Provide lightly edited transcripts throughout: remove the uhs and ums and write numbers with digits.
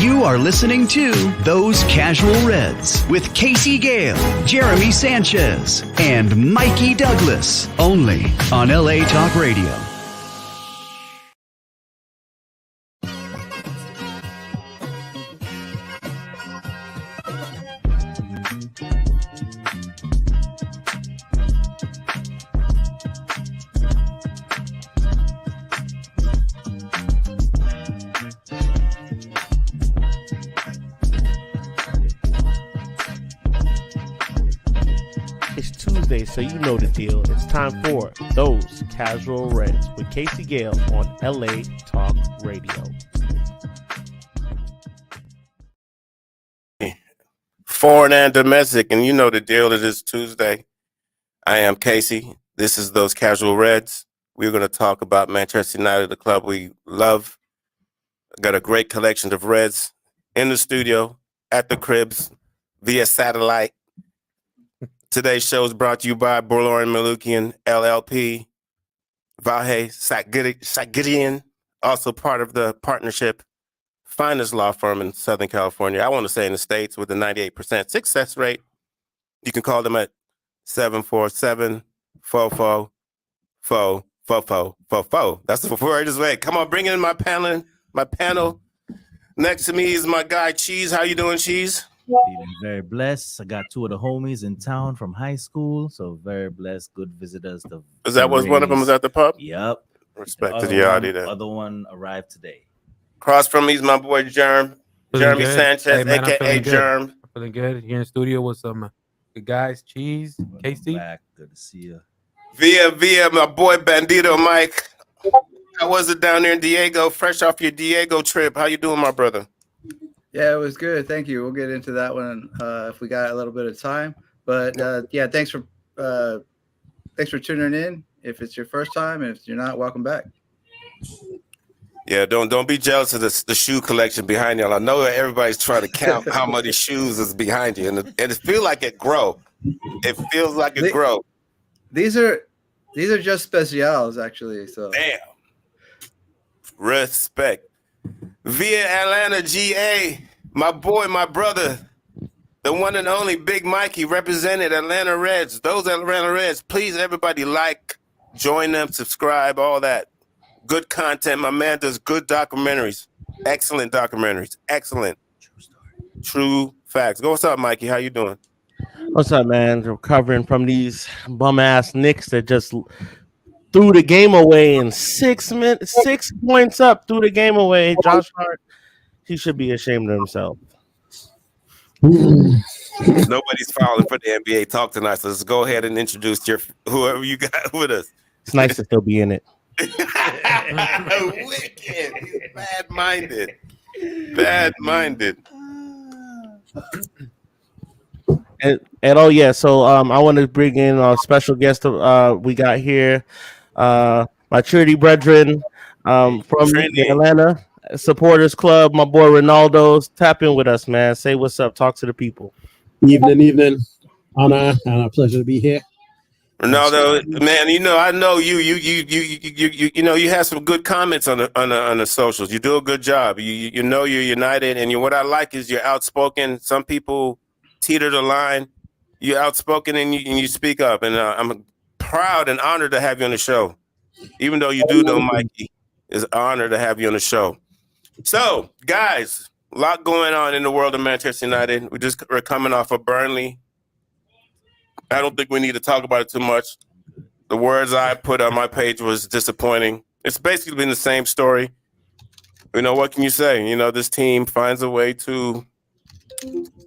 You are listening to Those Casual Reds with Casey Gayle, Jeremy Sanchez, and Mikey Douglas, only on LA Talk Radio. So you know the deal. It's time for Those Casual Reds with Casey Gayle on LA Talk Radio. Foreign and domestic, and you know the deal. It is Tuesday. I am Casey. This is Those Casual Reds. We're going to talk about Manchester United, the club we love. Got a great collection of Reds in the studio, at the cribs, via satellite. Today's show is brought to you by Borlor and Malukian, LLP, Vahe Sagidian, also part of the partnership, finest law firm in Southern California. I want to say in the States with a 98% success rate. You can call them at 747-444-4444. That's the wordest way. Come on, bring in my panel. Next to me is my guy, Cheese. How you doing, Cheese? Feeling very blessed. I got two of the homies in town from high school, so very blessed. Good visitors. Is that was one of them was at the pub? Yep. Respect to the audio there. Other one arrived today. Across from me is my boy Jeremy Sanchez, hey, man, aka Germ. I'm feeling good. You're in the studio with some good guys, Cheese, Casey. Back. Good to see you. Via my boy Bandito Mike. How was it down there in Diego? Fresh off your Diego trip. How you doing, my brother? Yeah, it was good. Thank you. We'll get into that one if we got a little bit of time. But yeah, thanks for tuning in. If it's your first time, and if you're not, welcome back. Yeah, don't be jealous of the shoe collection behind y'all. I know that everybody's trying to count how many shoes is behind you, and it feels like it grow. It feels like it grow. These are just specials, actually. So damn. Respect. Via Atlanta, GA, my boy, my brother, the one and only Big Mikey, represented Atlanta Reds. Those Atlanta Reds, please, everybody, like, join them, subscribe, all that. Good content. My man does good documentaries. Excellent documentaries. Excellent. True facts. What's up, Mikey? How you doing? What's up, man? Recovering from these bum-ass Knicks that just threw the game away in 6 minutes, 6 points up, threw the game away. Josh Hart, he should be ashamed of himself. Nobody's filing for the NBA talk tonight, so let's go ahead and introduce whoever you got with us. It's nice to still be in it. Wicked. Bad-minded. Bad-minded. And oh yeah, so I want to bring in a special guest we got here. My Trinity brethren from the Atlanta Supporters Club, my boy Ronaldo's. Tap in with us, man. Say what's up. Talk to the people. Evening. Honor and a pleasure to be here. Ronaldo, man, I know you have some good comments on the socials. You do a good job. You know you're united, and what I like is you're outspoken. Some people teeter the line. You're outspoken and you speak up, and I'm proud and honored to have you on the show. Even though you do know Mikey, it's an honor to have you on the show. So, guys, a lot going on in the world of Manchester United. We're coming off of Burnley. I don't think we need to talk about it too much. The words I put on my page was disappointing. It's basically been the same story. What can you say? This team finds a way to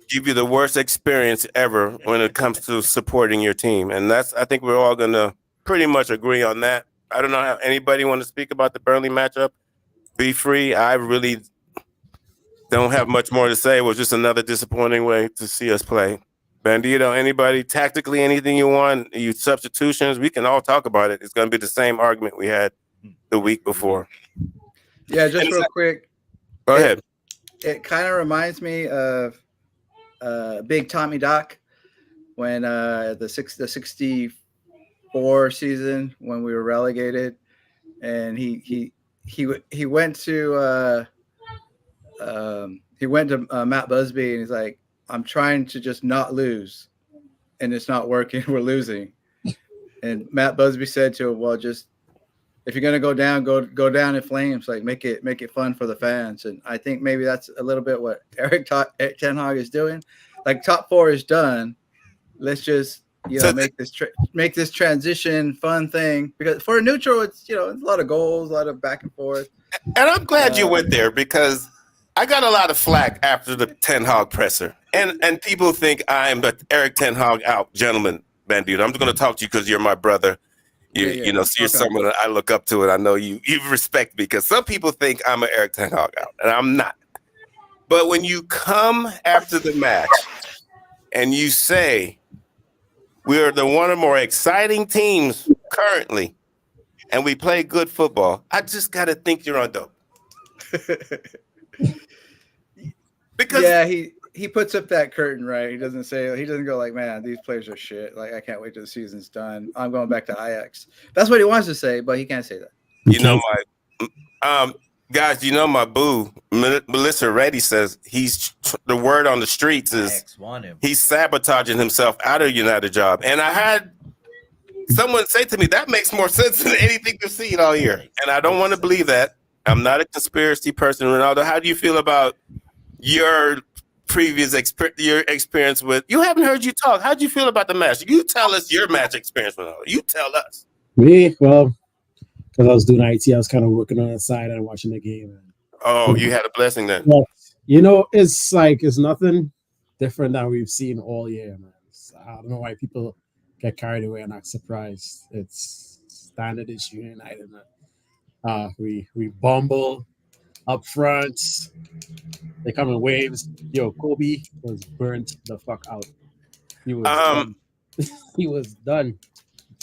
give you the worst experience ever when it comes to supporting your team. And I think we're all going to pretty much agree on that. I don't know how anybody want to speak about the Burnley matchup. Be free. I really don't have much more to say. It was just another disappointing way to see us play. Bandito, anybody, tactically, anything you want, you substitutions, we can all talk about it. It's going to be the same argument we had the week before. Yeah, just real quick. Go ahead. It kind of reminds me of Big Tommy Doc when the 64 season when we were relegated, and he went to he went to Matt Busby and he's like, I'm trying to just not lose, and it's not working. We're losing. And Matt Busby said to him, well, just if you're gonna go down, go down in flames. Like make it fun for the fans. And I think maybe that's a little bit what Eric Ten Hag is doing. Like top 4 is done. Let's just make this transition fun thing, because for a neutral, it's it's a lot of goals, a lot of back and forth. And I'm glad you went there, because I got a lot of flack after the Ten Hag presser, and people think I'm the Eric Ten Hag out gentleman, man, dude. I'm just going to talk to you because you're my brother. You know, so you're someone that I look up to, and I know you respect me, because some people think I'm an Eric Ten Hag out, and I'm not. But when you come after the match and you say we are the one of the more exciting teams currently, and we play good football, I just got to think you're on dope. Because he puts up that curtain, right? He doesn't go like, man, these players are shit. Like, I can't wait till the season's done. I'm going back to Ajax. That's what he wants to say, but he can't say that. You know, my guys, my boo, Melissa Reddy, says the word on the streets is he's sabotaging himself out of United job. And I had someone say to me, that makes more sense than anything we've seen all year. And I don't want to believe that. I'm not a conspiracy person. Ronaldo, how do you feel about your previous experience with? You haven't heard you talk. How do you feel about the match? You tell us your match experience, Ronaldo. You tell us. Me, well, because I was doing IT, I was kind of working on the side and watching the game. Oh, you had a blessing then. But, it's nothing different than we've seen all year, man. I don't know why people get carried away and not surprised. It's standard issue United, man. We bumble up front. They come in waves. Yo, Kobe was burnt the fuck out. He was done. He was done.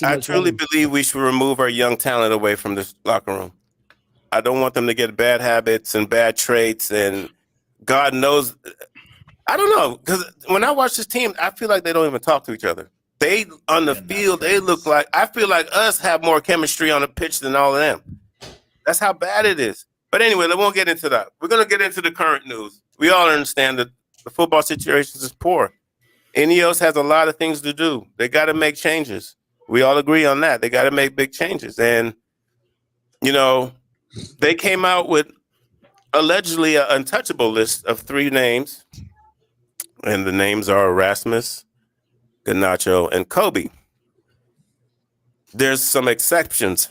I truly believe we should remove our young talent away from this locker room. I don't want them to get bad habits and bad traits, and God knows. I don't know, because when I watch this team, I feel like they don't even talk to each other. They on the field, they look like, I feel like us have more chemistry on the pitch than all of them. That's how bad it is. But anyway, we won't get into that. We're going to get into the current news. We all understand that the football situation is poor. Ineos has a lot of things to do. They got to make changes. We all agree on that. They got to make big changes. And, they came out with allegedly an untouchable list of 3 names. And the names are Erasmus, Garnacho, and Kobe. There's some exceptions,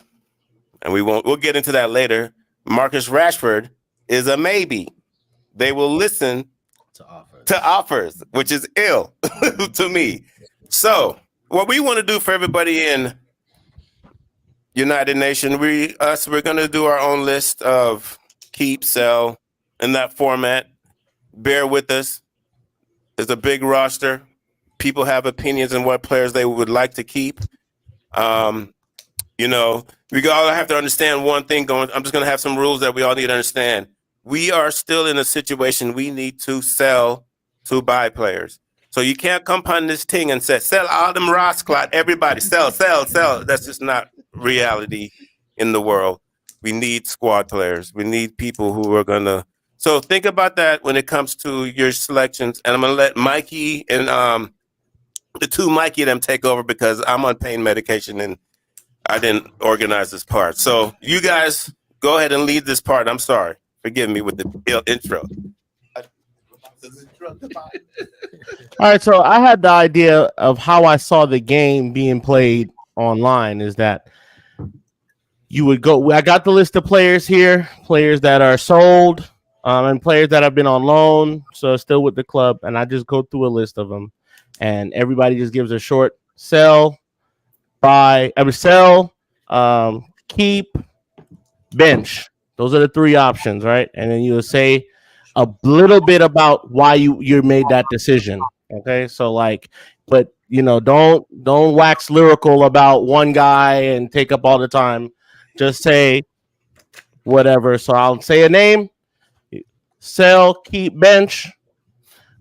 and we'll get into that later. Marcus Rashford is a maybe. They will listen to offers, which is ill to me. So what we want to do for everybody in United Nation, we're going to do our own list of keep, sell in that format. Bear with us. It's a big roster. People have opinions on what players they would like to keep. We all have to understand one thing I'm just going to have some rules that we all need to understand. We are still in a situation we need to sell to buy players. So you can't come upon this thing and say, sell all them Rossclot, everybody, sell. That's just not reality in the world. We need squad players. We need people who are going to. So think about that when it comes to your selections. And I'm going to let Mikey and the 2 Mikey them take over, because I'm on pain medication and I didn't organize this part. So you guys go ahead and lead this part. I'm sorry. Forgive me with the intro. All right, so I had the idea of how I saw the game being played online is that you would go. I got the list of players here, players that are sold, and players that have been on loan, so still with the club, and I just go through a list of them, and everybody just gives a short sell, buy, sell, keep, bench. Those are the 3 options, right? And then you will say a little bit about why you made that decision. Okay, so but don't wax lyrical about one guy and take up all the time. Just say whatever. So I'll say a name, sell, keep, bench,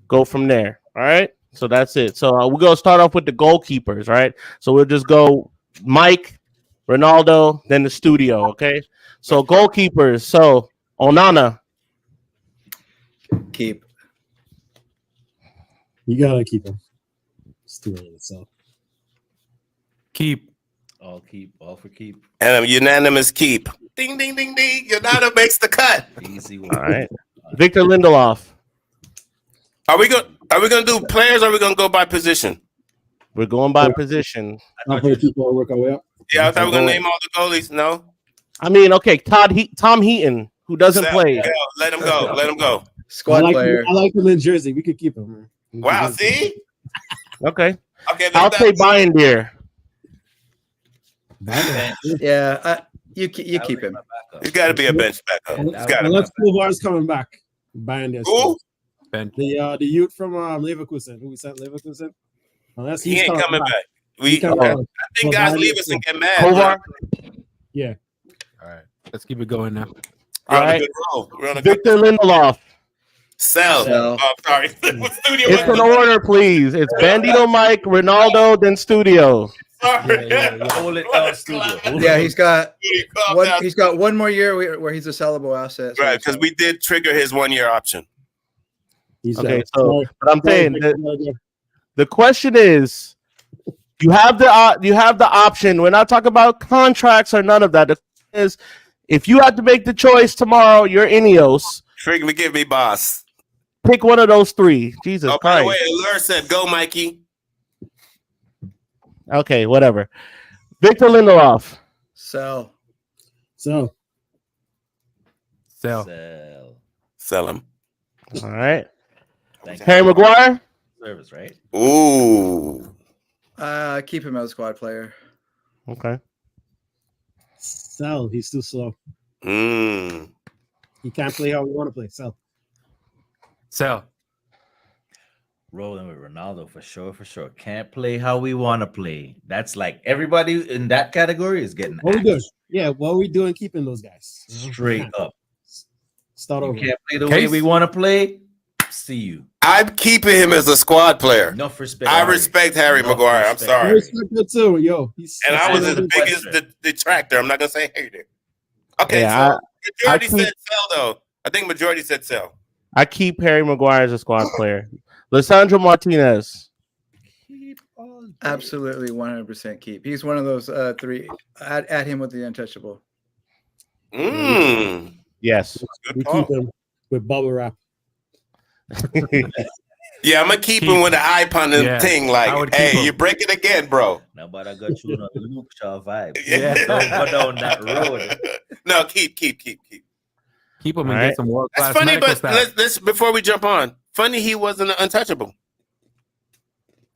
go from there. All right. So that's it. So we're gonna start off with the goalkeepers, right? So we'll just go Mike, Ronaldo, then the studio. Okay. So goalkeepers. So Onana. Keep. You gotta keep him. It's too early. So Keep. All for keep. And a unanimous keep. Ding, ding, ding, ding. Unanimous makes the cut. Easy one. All right. Victor Lindelof. Are we gonna do players or are we gonna go by position? We're going by position. I'll put people work our way up. Yeah, I thought we were gonna name all the goalies. No? I mean, okay, Tom Heaton, who doesn't play. Yeah, let him go. Let him go. Squad player. I like him in Jersey. We could keep him. Man. Wow, see? Okay. Okay, I'll say Bayern Deer. Yeah, you keep him. He's got to be a bench backup. He's got to. Unless Kovar's coming back. Bayern Deer. Who? The youth from Leverkusen, who we sent Leverkusen. Unless He ain't coming back. I think guys leave us and get mad. Kovar? Yeah. All right. Let's keep it going now. We're on All a right. good roll. We're on a good Victor Lindelof. Sell. Sell. Oh, sorry. It's an order, please. It's Bandito Mike, Ronaldo, then Studio. Sorry. Hold it down, studio. Yeah, he's got Calm down. he's got one more year where he's a sellable asset. So Right, because we did trigger his 1 year option. He's Okay, so but I'm saying the question is, you have the option. We're not talking about contracts or none of that. The question is, if you had to make the choice tomorrow, you're Ineos. Trigger, give me boss. Pick one of those three. Jesus Oh, by the Christ. way, Allure said, go, Mikey. Okay, whatever. Victor Lindelof. sell. So Sell. Sell him. All right. Thank Harry you. Maguire. Service, right? Ooh. Keep him as a squad player. Okay. Sell. He's too slow. Mm. He can't play how we want to play. Sell. Sell. Rolling with Ronaldo for sure. Can't play how we want to play. That's like everybody in that category is getting What we doing? axed Yeah, what are we doing keeping those guys? straight up. Start You over. can't play the way we want to play. See you. I'm keeping him as a squad player. Enough respect. I respect Harry Enough Maguire. I'm respect. I sorry. respect it too. Yo, And I was his That's biggest the question. detractor. I'm not going to say hater. Okay, Yeah, so majority I keep- said sell, though. I think majority said sell. I keep Harry Maguire as a squad player. Lissandro Martinez. Absolutely 100% keep. He's one of those three. Add him with the untouchable. Mm. Yes. Good we call. keep him with bubble wrap. Yeah, I'm going to keep him with the eye on the Yeah, thing. I Like, would keep hey, him. you break it again, bro. Now, but I got you on a Luke Shaw vibe. Yeah. Don't go down that road. No, keep. Keep him All and right. get some world That's class funny, medical but staff. let's before we jump on. Funny he wasn't untouchable.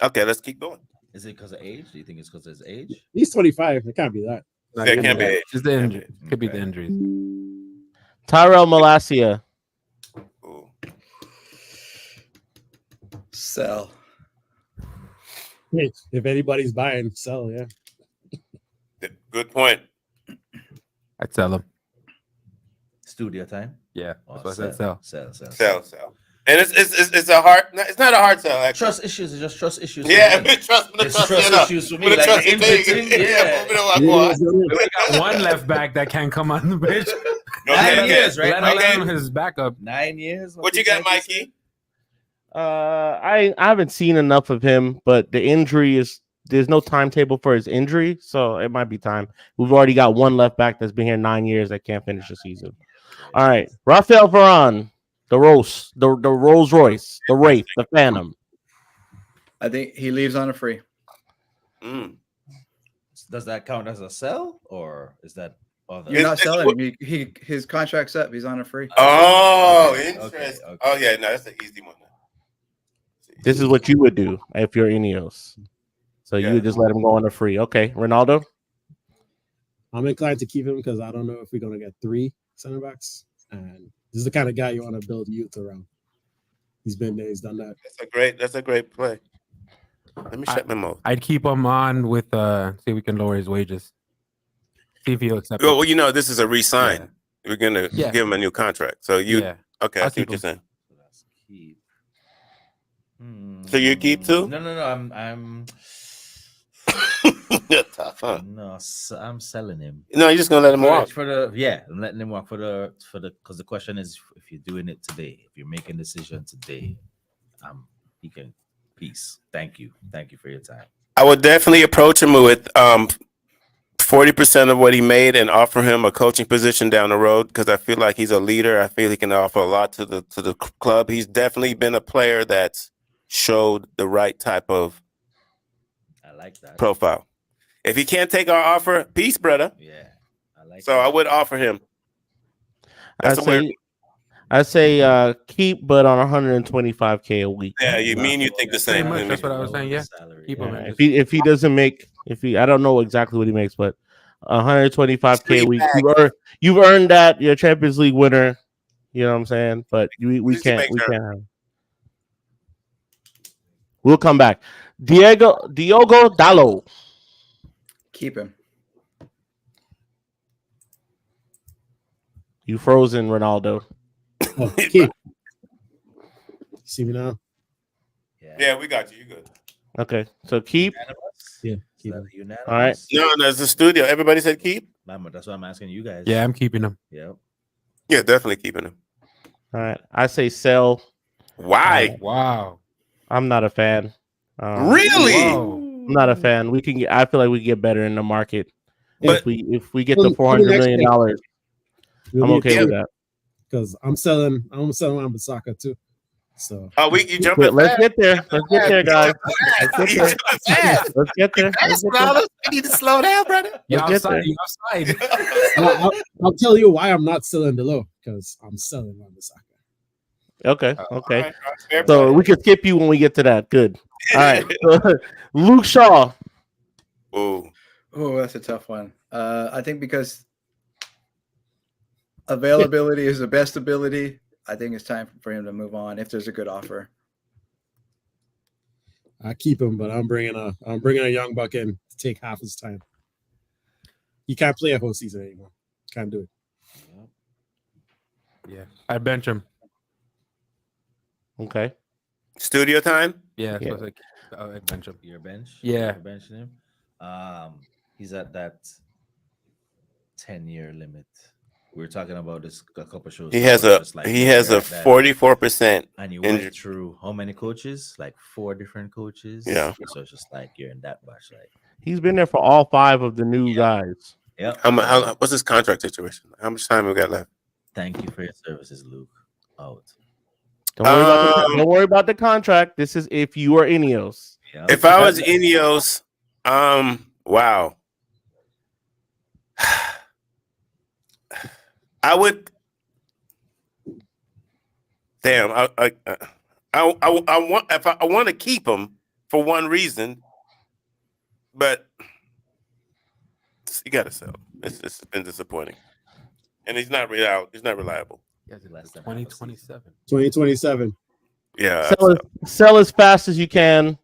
Okay, let's keep going. Is it because of age? Do you think it's because of his age? He's 25. It can't be that. Not Yeah, even can't be that. age. Just the Can't injury. be. Could be Okay. the injuries. Tyrell Malacia. Ooh. Sell. Hey, if anybody's buying, sell. Yeah. Good point. I'd sell him. Studio time. Yeah. Oh, That's what I said. Sell. Sell. And it's a hard. It's not a hard sell. Actually. Trust issues. It's just trust issues. Yeah, for me. trust. It's Trust trust issues for me. Put a Like trust the in thing. thing. Yeah. Move it along, boy. We got one left back that can't come on the pitch. Okay, 9 years, right? Let Okay. alone his backup. 9 years. What you got, Mikey? I haven't seen enough of him, but the injury is there's no timetable for his injury, so it might be time. We've already got one left back that's been here 9 years that can't finish the season. All right, Rafael Varane, the Rolls Royce, the Wraith, the Phantom. I think he leaves on a free. Mm. Does that count as a sell or is that other? You're not It's- selling him. His contract's up. He's on a free. Oh, Okay, interesting. okay. Oh yeah, no, that's an easy one. This is what you would do if you're Ineos. So Yeah. you would just let him go on a free. Okay, Ronaldo. I'm inclined to keep him because I don't know if we're going to get 3 center backs. And this is the kind of guy you want to build youth around. He's been there. He's done that. That's a great play. Let me shut my mouth. I'd keep him on with see if we can lower his wages. See if he'll accept Well, it. you know, this is a re-sign. We're gonna Yeah. give him a new contract. So you Yeah. okay? I I'll see what keep you're him. saying. So that's keep. So you keep too? No. I'm Tough, huh? No, I'm selling him. No, you're just gonna let him walk. I'm letting him walk because the question is if you're doing it today, if you're making a decision today, he can. Peace. Thank you for your time. I would definitely approach him with 40% of what he made and offer him a coaching position down the road because I feel like he's a leader. I feel he can offer a lot to the club. He's definitely been a player that's showed the right type of profile. If he can't take our offer, peace, brother. Yeah, I like. So I would offer him. I say keep, but on 125K a week. Yeah, you think the same. Pretty much, that's what I was saying. Yeah, keep him. If he doesn't make, I don't know exactly what he makes, but 125K a week, you've earned that. You're a Champions League winner. You know what I'm saying? But we can't have him. We'll come back. Diogo Dalot. Keep him. You frozen, Ronaldo. Oh, keep. See me now? Yeah, we got you. You good? Okay, so keep. Yeah, keep him. All right. No, there's the studio. Everybody said keep. That's what I'm asking you guys. Yeah, I'm keeping him. Yep. Yeah, definitely keeping him. All right. I say sell. Why? Wow. I'm not a fan. Really? Whoa. I'm not a fan. I feel like we get better in the market. But if we get the $400 million, I'm okay with that. Because I'm selling Wan-Bissaka too. So you jumping? Let's get there. Let's get there, guys. Let's get there. You need to slow down, brother. You're Let's get outside. there. You're outside. I'll tell you why I'm not selling Dalot, because I'm selling Wan-Bissaka. Okay. Fair So play. we can skip you when we get to that. Good. All right. Luke Shaw. Ooh. Oh, that's a tough one. I think because availability is the best ability, I think it's time for him to move on if there's a good offer. I keep him, but I'm bringing a young buck in to take half his time. He can't play a whole season anymore. Can't do it. Yeah, I bench him. Okay. Studio time. Yeah, Yeah. so I bench him. Your bench. Yeah. You're benching him. He's at that 10-year limit. We were talking about this a couple shows. He has a 44%. And you injury. went through how many coaches? Like 4 different coaches. Yeah. So it's just like you're in that batch. Like, He's been there for all 5 of the new guys. yeah. What's his contract situation? How much time we got left? Thank you for your services, Luke. Out. Don't worry about the contract. This is if you are Ineos. Yeah. If I was Ineos, wow. I would. Damn, I want to keep him for one reason, but you got to sell. It's been disappointing, and he's not reliable. Yeah, it's Less than 2027. 2027. Yeah, Sell as fast as you can.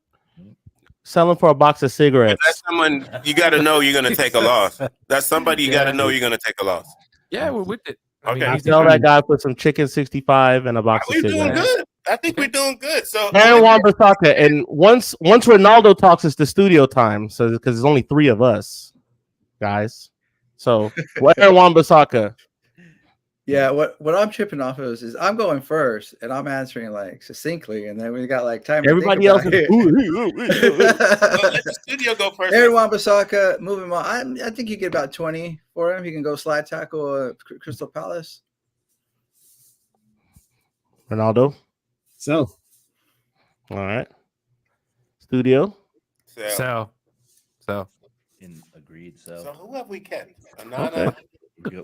Sell him for a box of cigarettes. that's someone you got to know you're going to take a loss. That's somebody you got to know you're going to take a loss. Yeah, we're with it. Okay. I sell that guy for some chicken 65 and a box We're of doing cigarettes. good. I think we're doing good. So Aaron Wan-Bissaka, and once Ronaldo talks, it's the studio time. So because there's only 3 of us, guys. So Aaron Wan-Bissaka. Yeah, what I'm tripping off of is I'm going first and I'm answering like succinctly, and then we got like time. Everybody else is let the studio go first. Aaron Wan-Bissaka, moving on. I think you get about 20 for him. He can go slide tackle Crystal Palace. Ronaldo. So All right. Studio. Sell. Agreed. So So who have we kept? Anana.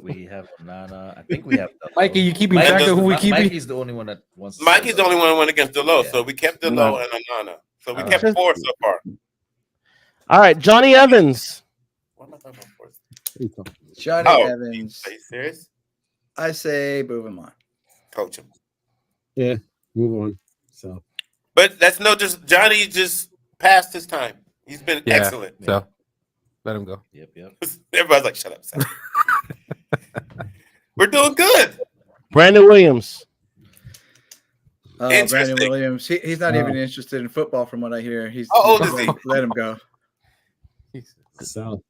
we have Nana. I think we have Mikey, you keeping Mike track of doesn't- who we keeping? Mikey's the only one that wants. To Mikey's the only one who went against Delo, Yeah. so we kept Delo and Anana. So we All kept right. 4 so far. All right. Johnny Evans. What am I talking about? Johnny Oh, Evans. are you serious? I say move him on. Coach him. yeah, move on. So But that's just Johnny just passed his time. He's been Yeah. excellent. So let him go. Yep. Everybody's like, shut up, Sam. We're doing good. Brandon Williams. Brandon Interesting. Williams. He's not even interested in football, from what I hear. He's How old is he? Let him go. So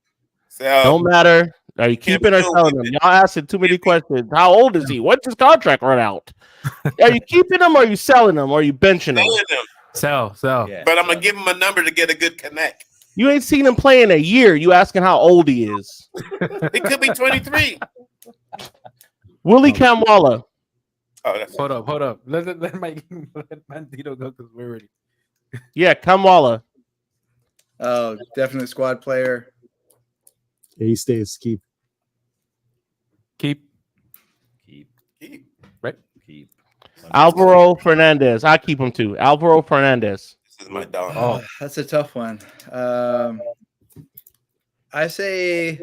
Don't matter. Are you Can't keeping or still selling with him? it. Y'all asking too many questions. How old is he? What's his contract run out? Are you keeping him or are you selling him or are you benching him? Selling him. Sell. Yeah, But I'm so- gonna give him a number to get a good connect. You ain't seen him play in a year. You asking how old he is. He could be 23. Willie Kamwala. Oh, that's Hold up. Let Bandito go because we're ready. Yeah, Kamwala. Oh, definitely squad player. yeah, he stays. Keep. Keep. Keep. Alvaro Fernandez. I keep him too. Alvaro Fernandez. This is my dog. Oh, that's a tough one. I say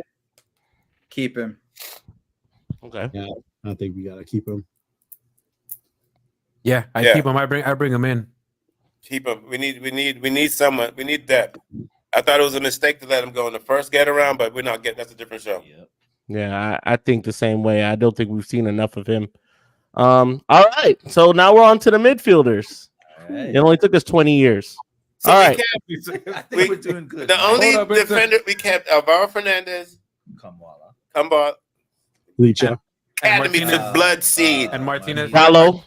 keep him. Okay. Yeah, I think we gotta keep him. Yeah, I Yeah. keep him. I bring him in. Keep him. We need someone. We need depth. I thought it was a mistake to let him go in the first get around, but we're not getting. That's a different show. Yep. Yeah, I think the same way. I don't think we've seen enough of him. All right. So now we're on to the midfielders. All right. It only took us 20 years. So All we right. kept I think we're doing good. the only Hold up, defender we kept Alvaro Fernandez, Kamwala. Kumba, Leacher. Academy Martinez. took blood seed. And Martinez. Gallo.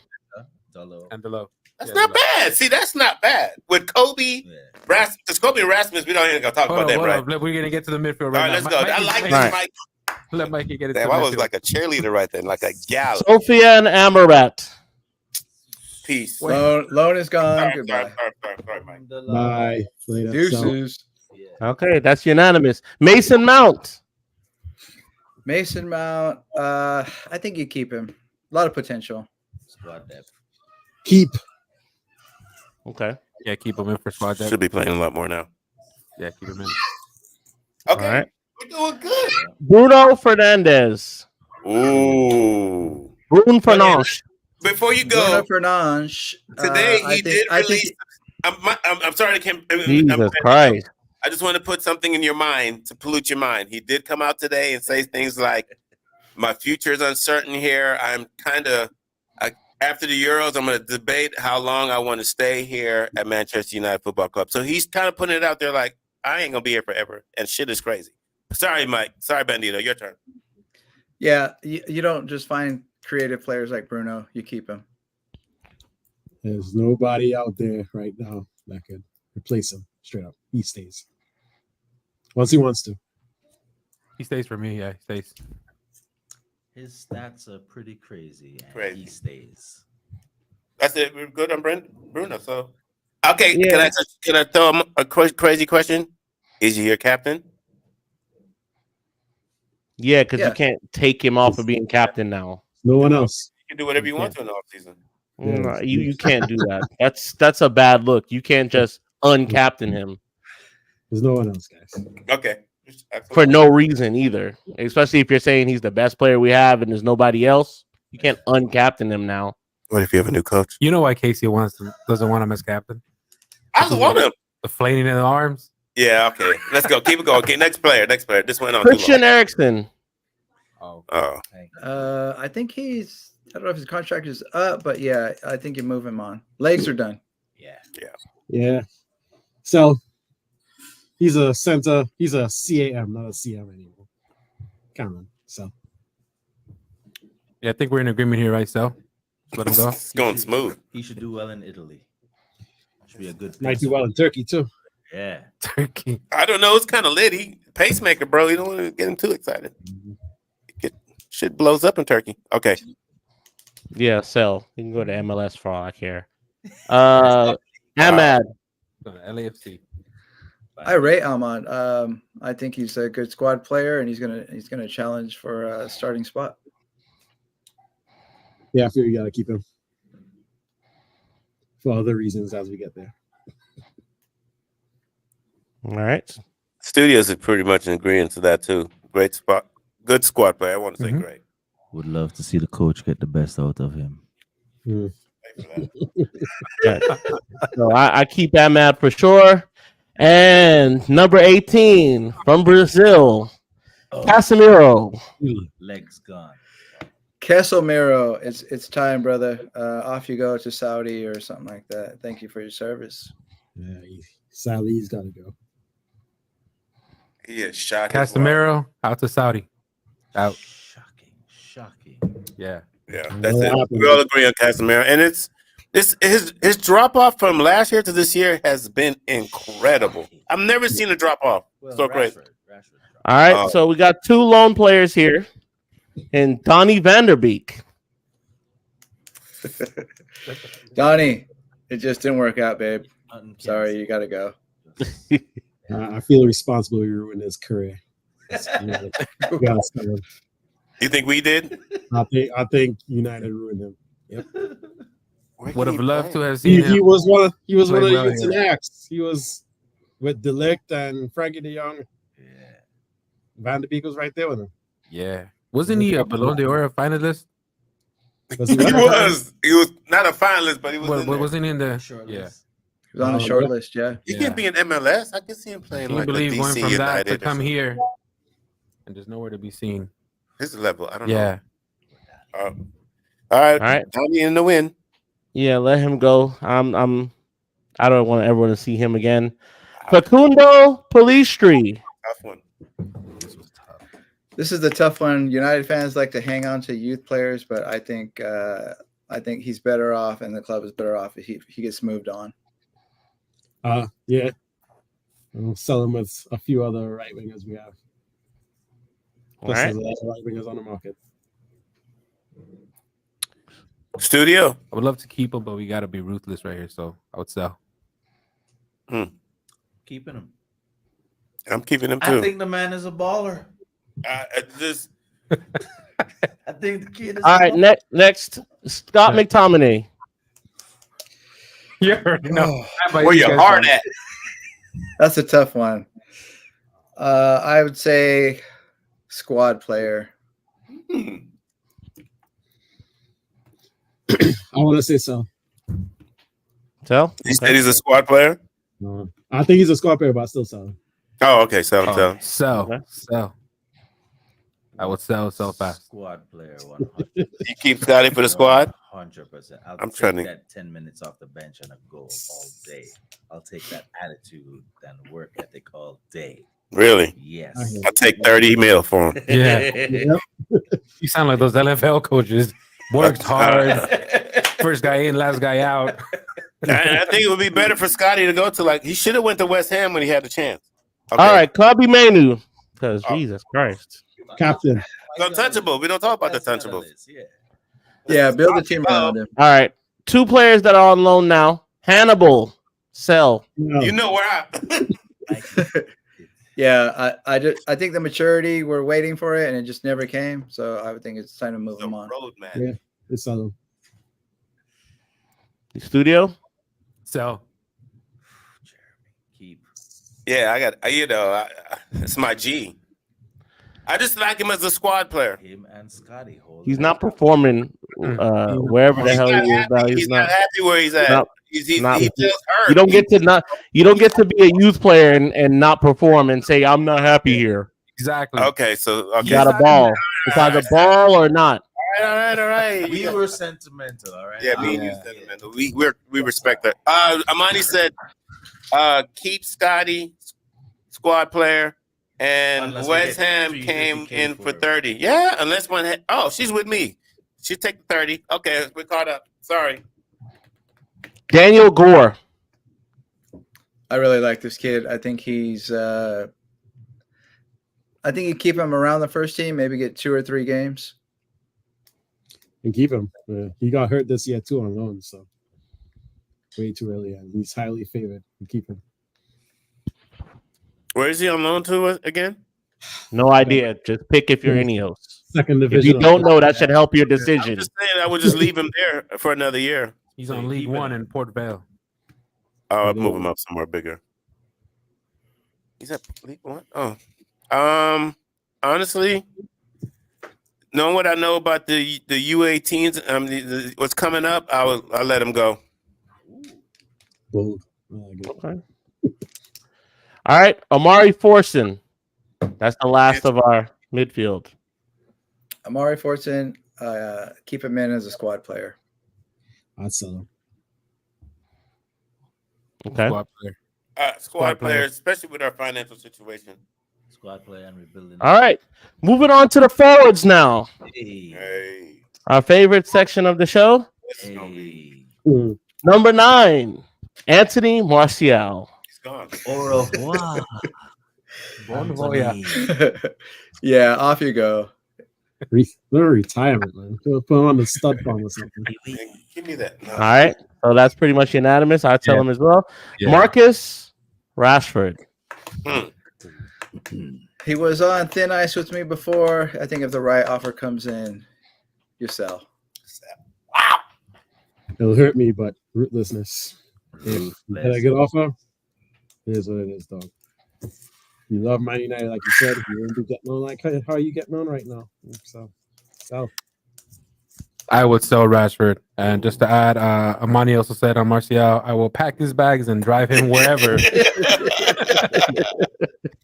Dolo. And Delo. That's Yeah, not Delo. bad. See, that's not bad. With Kobe, Yeah. because Kobe and Rasmus, we don't even gonna talk Hold about them, right? up. We're gonna get to the midfield All right right, now. let's go. I Mikey- like this, Right. Mike. Let Mikey get it. Damn, I was like a cheerleader right there, like a gal. Sophia and Amarat. Peace. Loan is gone. Sorry, Goodbye. sorry, Mike. Bye. Later. So, Deuces. Yeah. Okay, that's unanimous. Mason Mount. Mason Mount. I think you keep him. A lot of potential. Squad depth. keep. Okay. Yeah, keep him in for squad depth. Should be playing a lot more now. Yeah, keep him in. Okay, All right. we're doing good. Bruno Fernandez. Ooh. Bruno Fernandes. Before you Bruno go, Fernandes. today I he think- did I think- release. I'm sorry to Jesus Christ. I just want to put something in your mind to pollute your mind. He did come out today and say things like, "My future is uncertain here. I'm kind of after the Euros. I'm going to debate how long I want to stay here at Manchester United Football Club." So he's kind of putting it out there like, "I ain't gonna be here forever," and shit is crazy. Sorry, Mike. Sorry, Bandito. Your turn. Yeah, you don't just find creative players like Bruno. You keep him. There's nobody out there right now that could replace him straight up. He stays. Once he wants to. He stays for me. Yeah, he stays. His stats are pretty crazy, and Crazy. he stays. That's it. We're good on Bruno. So, okay. Yeah. Can I throw him a crazy question? Is he your captain? Yeah, because Yeah. you can't take him off of being captain now. No one else. You can do whatever you want to in the offseason. No, you can't do that. That's a bad look. You can't just uncaptain him There's no one else, guys. Okay. for no reason either. Especially if you're saying he's the best player we have and there's nobody else. You can't uncaptain him now. What if you have a new coach? You know why Casey doesn't want him as captain? I just want him. The flailing in the arms. Yeah, okay. Let's go. Keep it going. Okay, next player. This went on Christian too long. Erickson. Oh, Oh, Thank you. I think he's. I don't know if his contract is up, but yeah, I think you move him on. Legs are done. Yeah. Yeah. So he's a center. He's a CAM, not a CM anymore. Come on. So yeah. I think we're in agreement here, right? So let him go. it's going smooth. He should do well in Italy. Should be a good. might do pacer. well in Turkey too. Yeah. Turkey. I don't know. It's kind of lit. He pacemaker, bro. You don't want to get him too excited. Shit blows up in Turkey. Okay. Yeah, sell. You can go to MLS for all I care. Ahmad. LAFC. I rate Almond. I think he's a good squad player, and he's gonna challenge for a starting spot. Yeah, I feel you gotta keep him for other reasons as we get there. All right. Studios are pretty much in agreement to that too. Great spot. Good squad player. I want to say Mhm. great. Would love to see the coach get the best out of him. Thanks for that. So I keep Ahmad for sure. And number 18 from Brazil, Casemiro. Legs gone. Casemiro, it's time, brother. Off you go to Saudi or something like that. Thank you for your service. Yeah, sadly he's gotta go. He has shot his wife. Casemiro out to Saudi. Out. Shocking. Yeah. Yeah, I that's know it. what happened. We all agree on Casemiro, and it's his drop off from last year to this year has been incredible. I've never seen a drop off so great. Rashford. All right, Oh. so we got 2 lone players here, and Donnie van der Beek. Donnie, it just didn't work out, babe. Sorry, you got to go. I feel responsible for ruining his career. Yeah, so You think we did? I think United ruined him. Yep. Would have loved to have seen He him. was one of play the well youths in here. Ajax. He was with De Ligt and Frankie de Jong. Yeah. Van de Beek was right there with him. Yeah. Wasn't he a Ballon d'Or finalist? Was he He what? was not a finalist, but he was. in there. Wasn't he in the Sure. yeah. He was on the Oh, short yeah. list, yeah. He Yeah. can be in MLS. I can see him playing Can you like a believe going DC from that United. to or come something. here and there's nowhere to be seen? His level, I don't Yeah. know. All right, All right. Donnie in the win. Yeah, let him go. I don't want everyone to see him again. Facundo Palistri. Tough one. This is the tough one. United fans like to hang on to youth players, but I think he's better off, and the club is better off if he gets moved on. Yeah. We'll sell him with a few other right wingers we have. All Plus, right. there's a lot of right wingers on the market. Studio. I would love to keep him, but we gotta be ruthless right here. So I would sell. Keeping him. I'm keeping him I too. think the man is a baller. Just I think the kid is. All right, next Scott McTominay. You already know. where your heart at? That's a tough one. I would say squad player. I want to say so. Tell. He said he's a squad player. I think he's a squad player, but I still sell him. Oh, okay. Sell him. Oh, sell. I would sell fast. Squad player. 100%. You keep Scotty for the squad. 100%. I'm I'm trying trying to- that 10 minutes off the bench and a goal all day. I'll take that attitude and work ethic all day. Really? Yes. I'll take 30 mil for him. Yeah. You sound like those LFL coaches. Worked hard. First guy in, last guy out. I think it would be better for Scotty to go to he should have went to West Ham when he had the chance. Okay. All right, Kobe Manu. Because Jesus Christ. Captain. The untouchable. We don't talk about the That's not a untouchables. list, Yeah. Yeah, build a team around him. All right, 2 players that are on loan now. Hannibal, sell. No. You know where I. Yeah, I think the maturity, we're waiting for it, and it just never came. So I would think it's time to move The him on. road man. Yeah. It's sell him. The studio. So Keep. Yeah, I got. It's my G. I just like him as a squad player. Him and Scotty. Hold He's it. not performing wherever the hell he is now. He's not happy where he's at. not- He not- feels hurt. You don't get to be a youth player and not perform and say I'm not happy here. exactly. Okay, so You okay. got a ball. It's either ball or not. All right. We were sentimental, all right? Yeah, me and you sentimental. We respect that. Amani said, keep Scotty, squad player, and Unless we West get Ham 350K came in for for it. 30. Yeah, unless one. She's with me. She take the 30. Okay, we're caught up. Sorry. Daniel Gore. I really like this kid. I think he's. I think you keep him around the first team, maybe get 2 or 3 games. And keep him. He got hurt this year too on loan, so way too early. And he's highly favored. And keep him. Where is he on loan to again? No idea. Just pick if you're Ineos. Second If division. you don't know, that should help your I'm decision. just saying I would just leave him there for another year. He's So on you League keep One it. in Port Vale. I'll move him up somewhere bigger. He's at League One. Honestly, knowing what I know about the U18s, what's coming up, I'll let him go. Bold. Okay. All right, Amari Forson. That's the last of our midfield. Amari Fortson, keep him in as a squad player. I'd sell him. Okay. Squad player. Squad players, especially with our financial situation. Squad player and rebuilding. All right, moving on to the forwards now. Hey, Our favorite section of the show. this is gonna be. Mm. Number 9, Anthony Martial. He's gone. Au revoir. Bon Anthony. Yeah, off you go. Little retirement, man. Put him on the stud farm or something. Hey, give me that. No. All right, so that's pretty much unanimous. I tell Yeah. him as well. Yeah. Marcus Rashford. He was on thin ice with me before. I think if the right offer comes in, you sell. It'll hurt me, but rootlessness. If you get a good offer, it is what it is, dog. You love Man United, like you said. You won't be getting on like how are you getting on right now? So, I would sell Rashford. And just to add, Amani also said on Martial, I will pack his bags and drive him wherever.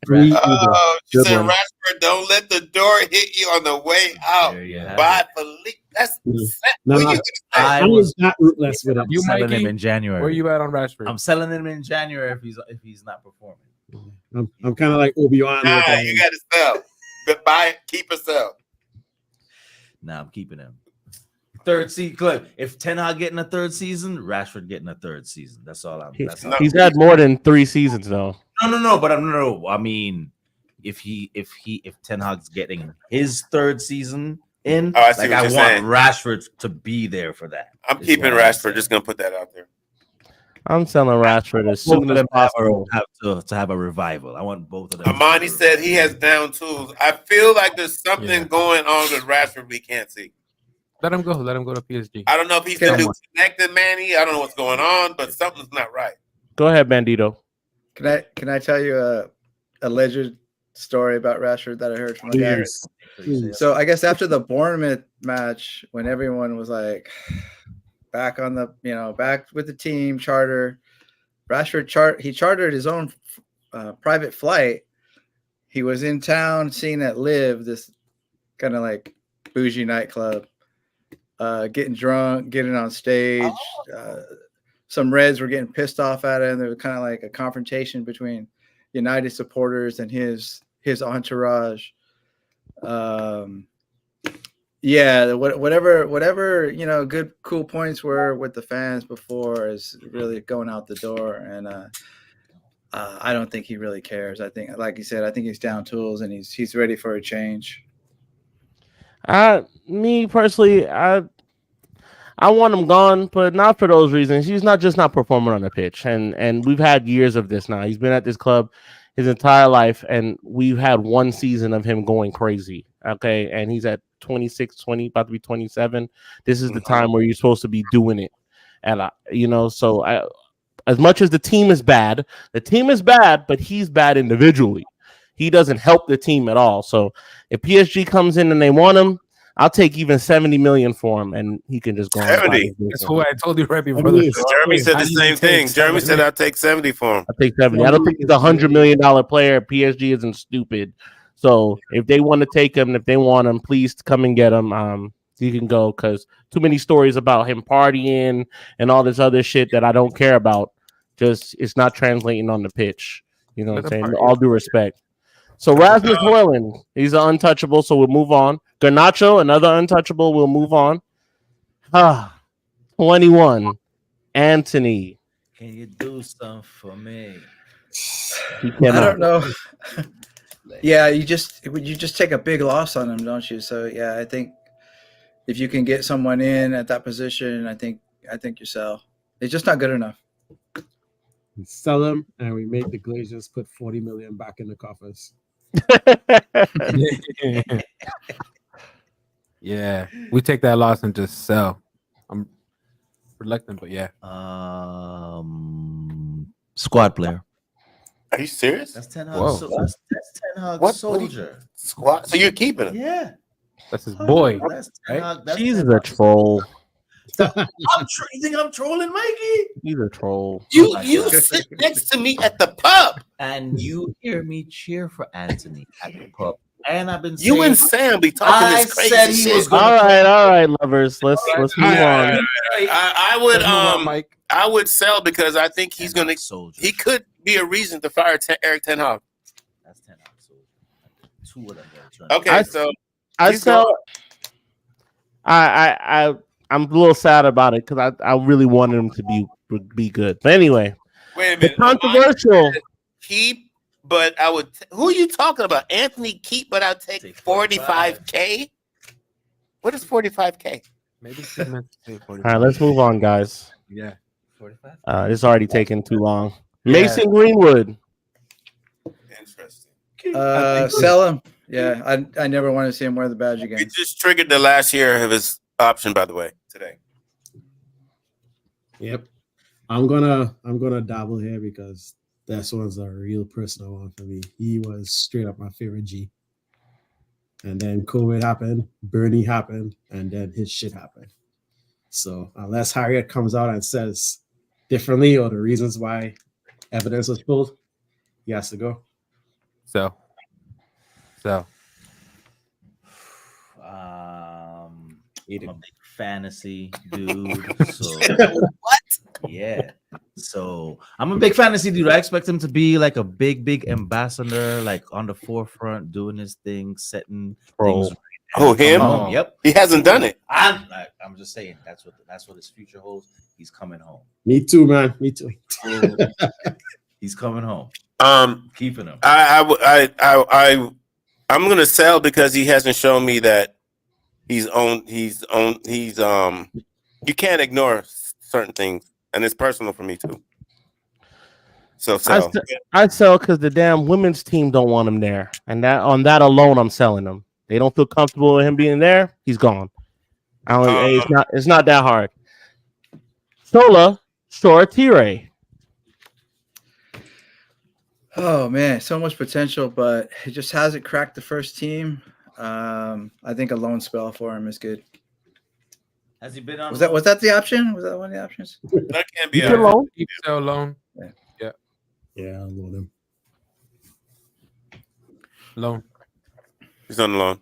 free Oh, she Good said, one. Rashford, don't let the door hit you on the way out. There you have Bye, it. Philippe. That's No, what no. you gonna I I was was not rootless with it. You, selling Mikey? him in January. Where you at on Rashford? I'm selling him in January if he's not performing. I'm kind of like Obi-Wan. Nah, with, you gotta sell. But buy it, keep or sell. Nah, I'm keeping him. Third season. Look, if Ten Hag getting a third season, Rashford getting a third season. That's all I'm. That's all. He's had more than 3 seasons though. No. But no. I mean, if Ten Hag's getting his third season in, Oh, I see like what I you're want saying. Rashford to be there for that. I'm is keeping what I'm Rashford. saying. Just gonna put that out there. I'm selling Rashford as Both soon of as them have possible. to have a revival. I want both of them. Amani said he has down tools. I feel like there's something Yeah. going on with Rashford we can't see. Let him go. Let him go to PSG. I don't know if he's the new connected Manny. I don't know what's going on, but something's not right. Go ahead, Bandito. Can I tell you a alleged story about Rashford that I heard from a guy? Please. Please. So I guess after the Bournemouth match, when everyone was like back on the, back with the team charter, Rashford chartered his own private flight. He was in town seeing at Live, this kind of like bougie nightclub, getting drunk, getting on stage. Some Reds were getting pissed off at him. There was kind of like a confrontation between United supporters and his entourage. Yeah, whatever good cool points were with the fans before is really going out the door, and I don't think he really cares. I think, like you said, I think he's down tools and he's ready for a change. Me personally, I want him gone, but not for those reasons. He's not performing on the pitch, and we've had years of this now. He's been at this club his entire life, and we've had one season of him going crazy. Okay, and he's at 26, 20, about to be 27. This is the time where you're supposed to be doing it, and so as much as the team is bad, but he's bad individually. He doesn't help the team at all. So if PSG comes in and they want him, I'll take even 70 million for him, and he can just go on. 70. That's what I told you right before. Jeremy said How the do you same take thing. Jeremy 70? said I'll take 70 for him. I take 70. I don't think he's a $100 million player. PSG isn't stupid. So if they want to take him, if they want him, please come and get him. He can go, because too many stories about him partying and all this other shit that I don't care about. Just it's not translating on the pitch. You know what I'm saying? All due respect. So Rasmus Højlund, he's an untouchable, so we'll move on. Garnacho, another untouchable, we'll move on. 21, Anthony. Can you do something for me? He cannot. I don't know. Yeah, you just take a big loss on him, don't you? So yeah, I think if you can get someone in at that position, I think you sell. It's just not good enough. We sell him, and we make the Glazers put 40 million back in the coffers. Yeah, we take that loss and just sell. I'm reluctant, but yeah. Squad player. Are you serious? That's Ten Whoa. Hag. That's Ten Hag What? soldier. Squad. So you're keeping him? Yeah. That's his boy. That's Ten Hag. That's He's Ten a Hag. troll. You think I'm trolling, Mikey? He's a troll. You sit next to me at the pub. And you hear me cheer for Anthony at the pub. And I've been saying, You and Sam be talking I this crazy said he shit. was gonna- All right, lovers. Let's move on. I would sell because I think he's Ten gonna. Hag soldier. He could be a reason to fire Eric Ten Hag. That's Ten Hag soldier. two of them that turned. Okay, so I he's sell. I'm a little sad about it because I really wanted him to be good. But anyway, wait a the minute. controversial. Keep, but I would. Who are you talking about? Anthony Keep, but I'll take 45K. What is 45K? Maybe he meant to say All 45. right, let's move on, guys. Yeah. 45. It's already taken too long. Yeah. Mason Greenwood. Interesting. Sell him. Yeah, I never want to see him wear the badge again. We just triggered the last year of his option, by the way, today. Yep. I'm gonna dabble here because this one's a real personal one for me. He was straight up my favorite G. And then COVID happened, Bernie happened, and then his shit happened. So unless Harriet comes out and says differently or the reasons why evidence was pulled, he has to go. So. I'm a big fantasy dude. So What? yeah. So I'm a big fantasy dude. I expect him to be like a big ambassador, like on the forefront, doing his thing, setting things. Oh, him? Home. Yep. He hasn't done it. I'm just saying that's what his future holds. He's coming home. Me too, man. Me too. He's coming home. Keeping him. I'm gonna sell because he hasn't shown me that he's you can't ignore certain things, and it's personal for me too. So sell. I sell because the damn women's team don't want him there, and on that alone, I'm selling him. They don't feel comfortable with him being there. He's gone. It's not that hard. Sola Shoretire. Oh man, so much potential, but he just hasn't cracked the first team. I think a loan spell for him is good. Has he been on? Was that the option? Was that one of the options? That can't be Keep it low. Keep so alone. Yeah, I'll load him. Loan. He's on the loan.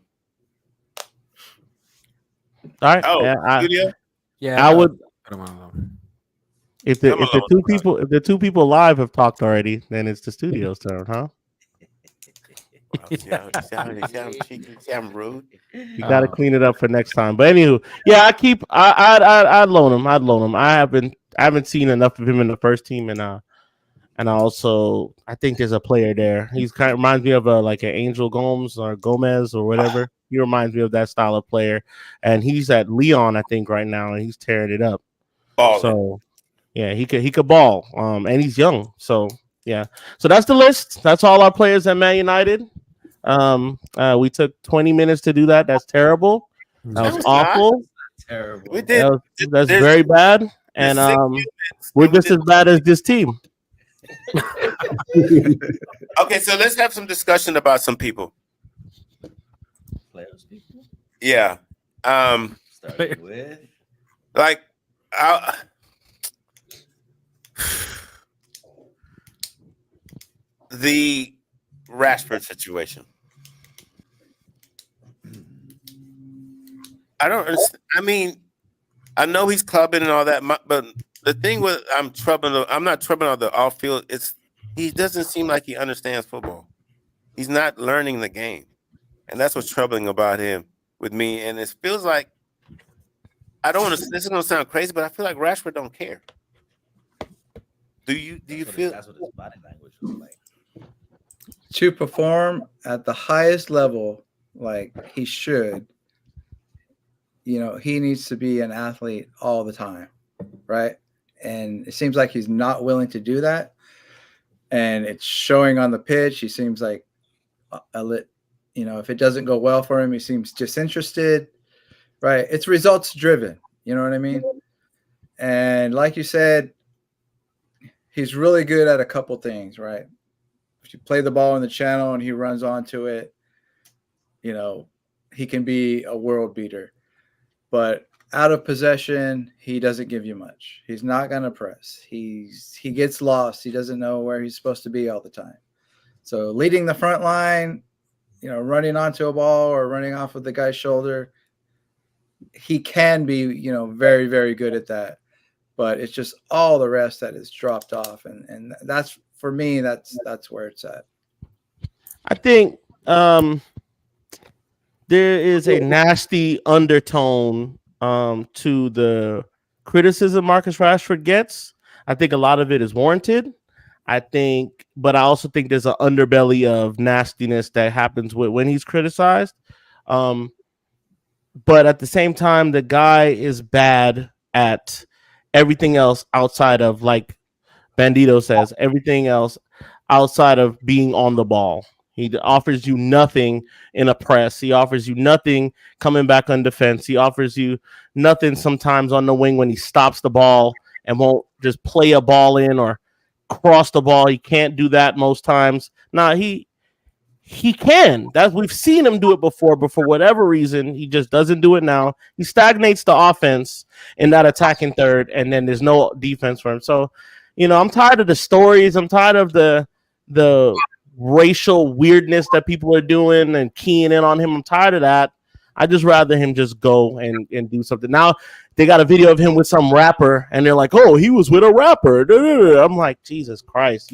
All right. Oh, studio? Yeah. I would. I don't want to loan. If the two people live have talked already, then it's the studio's turn, huh? See I'm rude. You got to clean it up for next time. But anywho, yeah, I'd loan him. I'd loan him. I haven't seen enough of him in the first team, and I think there's a player there. He's kind of reminds me of like an Angel Gomez or whatever. He reminds me of that style of player, and he's at Leon, I think, right now, and he's tearing it up. Balling. So yeah, he could ball. And he's young. So yeah. So that's the list. That's all our players at Man United. We took 20 minutes to do that. That's terrible. That was awful. Terrible. We did. That's very bad. And we're just as bad as this team. Okay, so let's have some discussion about some people. Players, people. Yeah. Starting with Like, the Rashford situation. I don't understand. I mean, I know he's clubbing and all that, but the thing with I'm not troubling on the off field. He doesn't seem like he understands football. He's not learning the game, and that's what's troubling about him with me. And it feels like I don't want to. This is gonna sound crazy, but I feel like Rashford don't care. Do you feel that's what his body language was like? To perform at the highest level, like he should, he needs to be an athlete all the time, right? And it seems like he's not willing to do that. And it's showing on the pitch. He seems like if it doesn't go well for him, he seems disinterested, right? It's results driven. You know what I mean? And like you said, he's really good at a couple things, right? If you play the ball in the channel and he runs onto it, he can be a world beater. But out of possession, he doesn't give you much. He's not going to press. He gets lost. He doesn't know where he's supposed to be all the time. So leading the front line, running onto a ball or running off of the guy's shoulder, he can be, very, very good at that. But it's just all the rest that is dropped off. And that's, for me, that's where it's at. I think there is a nasty undertone to the criticism Marcus Rashford gets. I think a lot of it is warranted. But I also think there's an underbelly of nastiness that happens when he's criticized. But at the same time, the guy is bad at everything else outside of, like Bandito says, everything else outside of being on the ball. He offers you nothing in a press. He offers you nothing coming back on defense. He offers you nothing sometimes on the wing when he stops the ball and won't just play a ball in or cross the ball. He can't do that most times. Nah, he can. We've seen him do it before, but for whatever reason, he just doesn't do it now. He stagnates the offense in that attacking third, and then there's no defense for him. So, I'm tired of the stories. I'm tired of the racial weirdness that people are doing and keying in on him. I'm tired of that. I just rather him just go and do something. Now they got a video of him with some rapper, and they're like, "Oh, he was with a rapper." I'm like, Jesus Christ!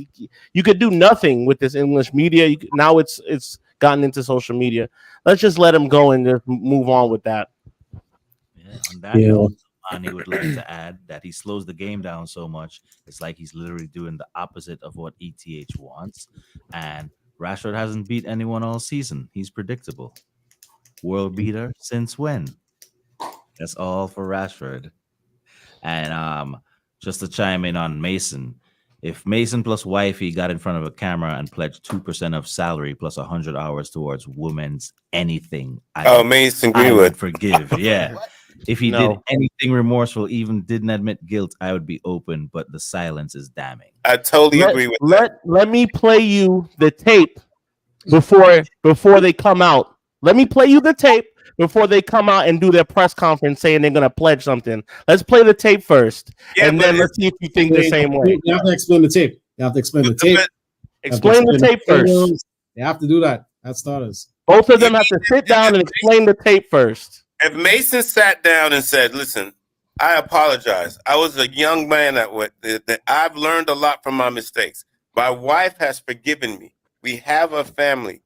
You could do nothing with this English media. Now it's gotten into social media. Let's just let him go and just move on with that. Yeah, on that note, Mane would like to add that he slows the game down so much. It's like he's literally doing the opposite of what ETH wants. And Rashford hasn't beat anyone all season. He's predictable. World beater since when? That's all for Rashford. And just to chime in on Mason, if Mason plus wifey got in front of a camera and pledged 2% of salary plus 100 hours towards women's anything, Mason I Greenwood. would forgive. Yeah. If he did anything remorseful, even didn't admit guilt, I would be open, but the silence is damning. I totally agree with that. Let me play you the tape before they come out. Let me play you the tape before they come out and do their press conference saying they're going to pledge something. Let's play the tape first, and then let's see if you think the same way. You have to explain the tape. Explain the tape first. You have to do that. That's starters. Both of them have to sit down and explain the tape first. If Mason sat down and said, "Listen, I apologize. I was a young man that I've learned a lot from my mistakes. My wife has forgiven me. We have a family.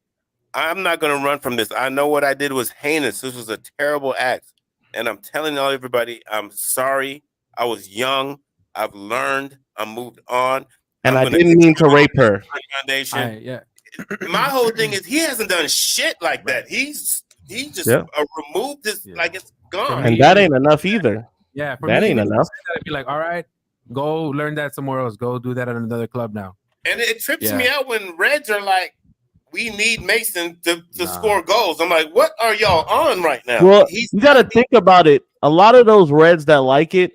I'm not going to run from this. I know what I did was heinous. This was a terrible act. And I'm telling everybody, I'm sorry. I was young. I've learned. I moved on. And I didn't mean to rape her." Foundation. My whole thing is he hasn't done shit like that. He just removed this like it's gone. And that ain't enough either. Yeah, that ain't enough. I'd be like, all right, go learn that somewhere else. Go do that at another club now. And it trips me out when Reds are like, we need Mason to score goals. I'm like, what are y'all on right now? Well, you got to think about it. A lot of those Reds that like it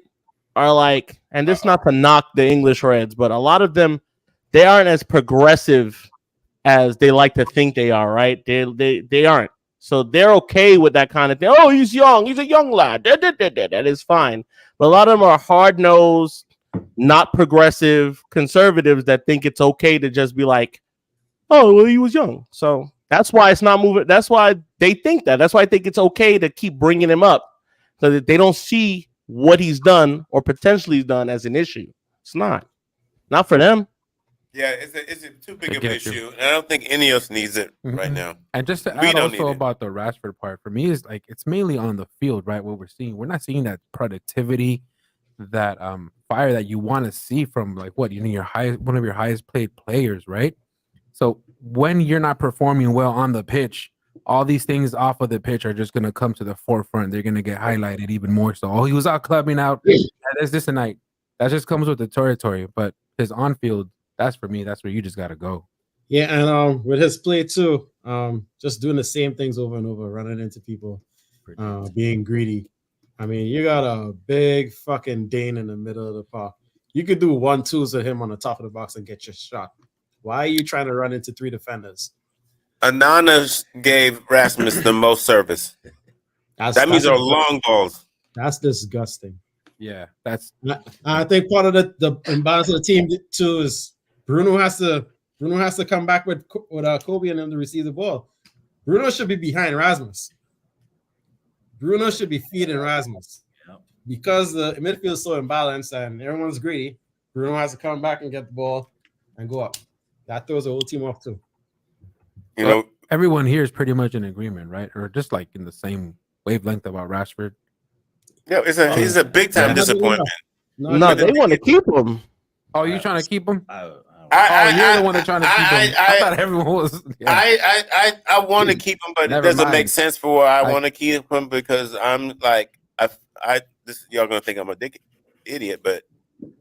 are like, and this is not to knock the English Reds, but a lot of them, they aren't as progressive as they like to think they are, right? They aren't. So they're okay with that kind of thing. Oh, he's young. He's a young lad. That is fine. But a lot of them are hard-nosed, not progressive conservatives that think it's okay to just be like, oh, well, he was young. So that's why it's not moving. That's why they think that. That's why I think it's okay to keep bringing him up so that they don't see what he's done or potentially done as an issue. It's not for them. Yeah, it's a too big of an issue. And I don't think any of us needs it right now. And just to add also about the Rashford part, for me, is like it's mainly on the field, right? What we're seeing. We're not seeing that productivity, that fire that you want to see from like one of your highest paid players, right? So when you're not performing well on the pitch, all these things off of the pitch are just going to come to the forefront. They're going to get highlighted even more so. Oh, he was out clubbing out. There's this tonight. That just comes with the territory. But his on-field, that's for me. That's where you just got to go. Yeah, and with his play too, just doing the same things over and over, running into people, being greedy. I mean, you got a big fucking Dane in the middle of the park. You could do 1-2s to him on the top of the box and get your shot. Why are you trying to run into 3 defenders? Anana gave Rasmus the most service. That means they're long balls. That's disgusting. Yeah, I think part of the imbalance of the team too is Bruno has to come back with Kobe and them to receive the ball. Bruno should be behind Rasmus. Bruno should be feeding Rasmus. Because the midfield is so imbalanced and everyone's greedy. Bruno has to come back and get the ball and go up. That throws the whole team off too. You know, everyone here is pretty much in agreement, right? Or just like in the same wavelength about Rashford. Yeah, he's a big time disappointment. No, they want to keep him. Oh, you trying to keep him? You're the one that's trying to keep him. I thought everyone was. Yeah. I want to keep him, but Never it doesn't mind. make sense for why I want to keep him because I'm like y'all gonna think I'm a idiot, but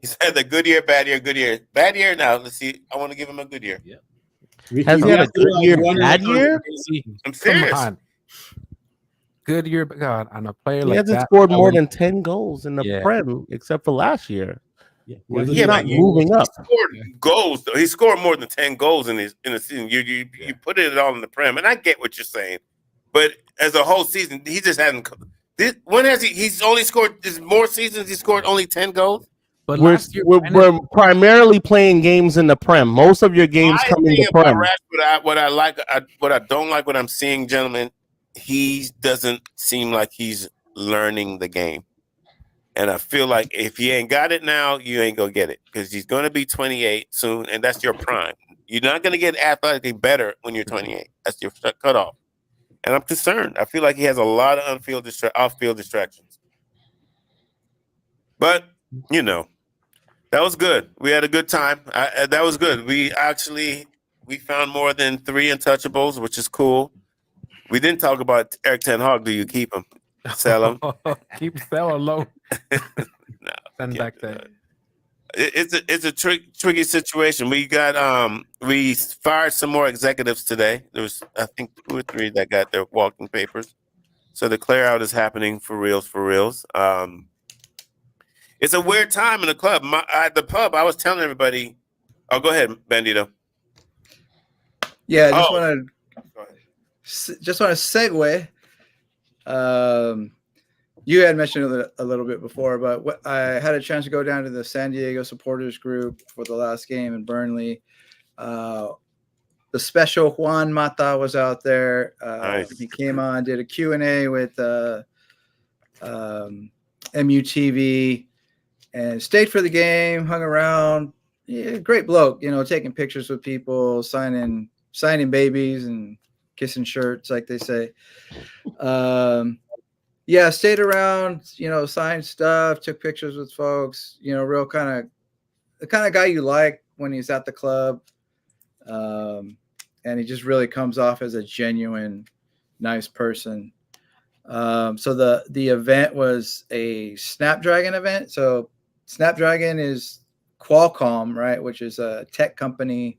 he's had a good year, bad year, good year, bad year. Now let's see. I want to give him a good year. Yeah. Has he had a good year, bad year? I'm serious. Come on. Good year, but God, on a player He like hasn't that, scored more than 10 goals in the Yeah. Prem, except for last year. Yeah, He's not moving up. He scored goals though. He scored more than 10 goals in the season. You put it all in the Prem, and I get what you're saying, but as a whole season, he just hasn't. When has he? He's only scored. There's more seasons. He scored only 10 goals. But we're primarily playing games in the Prem. Most of your games come in the Prem. What I don't like what I'm seeing, gentlemen, he doesn't seem like he's learning the game. And I feel like if he ain't got it now, you ain't going to get it because he's going to be 28 soon, and that's your prime. You're not going to get athletically better when you're 28. That's your cutoff. And I'm concerned. I feel like he has a lot of off-field distractions. But, that was good. We had a good time. That was good. We found more than 3 untouchables, which is cool. We didn't talk about Eric Ten Hag. Do you keep him? Sell him? Keep Sell alone. No. Send back there. It's a tricky situation. We fired some more executives today. There was, I think, 2 or 3 that got their walking papers. So the clear out is happening for reals. It's a weird time in the club. The pub, I was telling everybody. Oh, go ahead, Bandito. Yeah, I just want to segue. You had mentioned it a little bit before, but I had a chance to go down to the San Diego supporters group for the last game in Burnley. The special Juan Mata was out there. Nice. He came on, did a Q&A with MUTV, and stayed for the game, hung around. Yeah, great bloke, taking pictures with people, signing babies and kissing shirts, like they say. Stayed around, signed stuff, took pictures with folks, real the kind of guy you like when he's at the club. And he just really comes off as a genuine, nice person. So the event was a Snapdragon event. So Snapdragon is Qualcomm, right, which is a tech company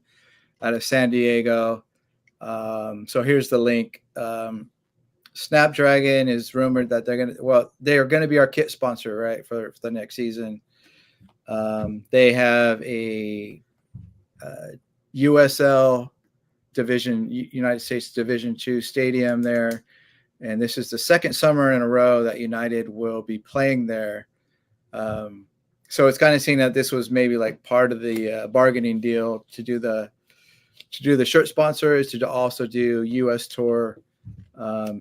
out of San Diego. So here's the link. Snapdragon is rumored that they're going to be our kit sponsor, right, for the next season. They have a USL division, United States Division II stadium there. And this is the second summer in a row that United will be playing there. So it's kind of seen that this was maybe like part of the bargaining deal to do the shirt sponsors, to also do US tour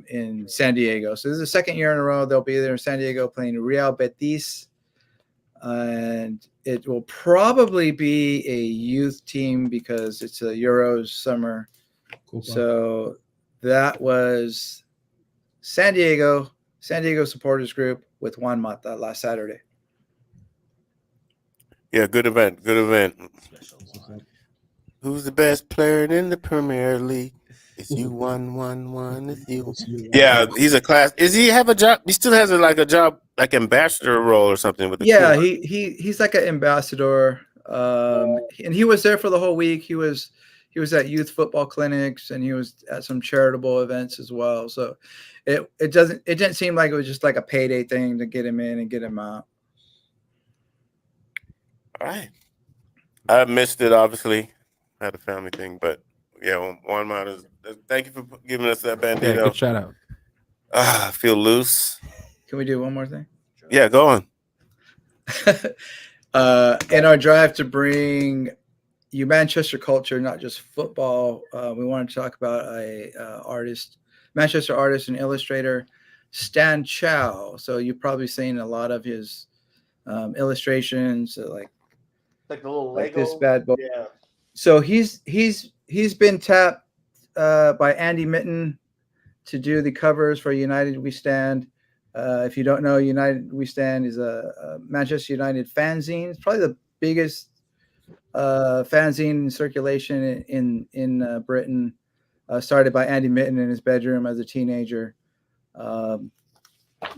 in San Diego. So this is the second year in a row they'll be there in San Diego playing Real Betis. And it will probably be a youth team because it's a Euros summer. Cool. So that was San Diego supporters group with Juan Mata last Saturday. Yeah, good event. Who's the best player in the Premier League? It's you, 1-1-1. It's you. Yeah, he's a class. Does he have a job? He still has a job, like ambassador role or something with the tour. He's like an ambassador. And he was there for the whole week. He was at youth football clinics, and he was at some charitable events as well. So it didn't seem like it was just like a payday thing to get him in and get him out. All right. I missed it, obviously. I had a family thing, but yeah, Juan Mata. Thank you for giving us that Bandito. Yeah, good shout out. I feel loose. Can we do one more thing? Yeah, go on. In our drive to bring you Manchester culture, not just football, we want to talk about Manchester artist and illustrator, Stan Chow. So you've probably seen a lot of his illustrations, like the little like Lego. this bad boy. Yeah. So he's been tapped by Andy Mitten to do the covers for United We Stand. If you don't know, United We Stand is a Manchester United fanzine. It's probably the biggest fanzine in circulation in Britain. Started by Andy Mitten in his bedroom as a teenager.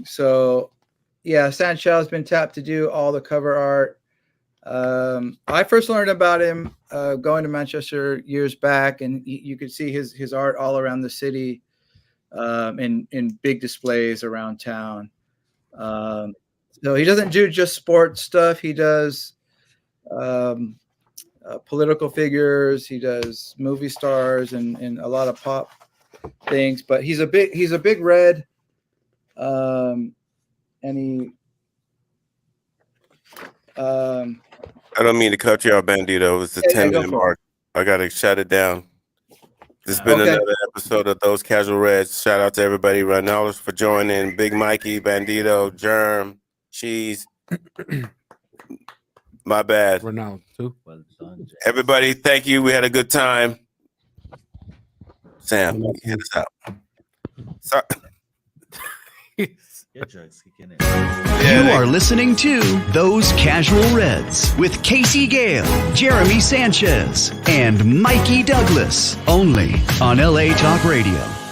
So, yeah, Sanchez has been tapped to do all the cover art. I first learned about him going to Manchester years back, and you could see his art all around the city in big displays around town. So he doesn't do just sports stuff. He does political figures. He does movie stars and a lot of pop things. But he's a big red, and he. I don't mean to cut you off, Bandito. It's the 10-minute mark. I gotta shut it down. This has been another episode of Those Casual Reds. Shout out to everybody. Ronaldo for joining. Big Mikey, Bandito, Germ, Cheese. My bad. Ronaldo too. Well done, Jay. Everybody, thank you. We had a good time. Sam, hit us out. Sorry. Your drugs kicking in. You are listening to Those Casual Reds with Casey Gayle, Jeremy Sanchez, and Mikey Douglas, only on LA Talk Radio.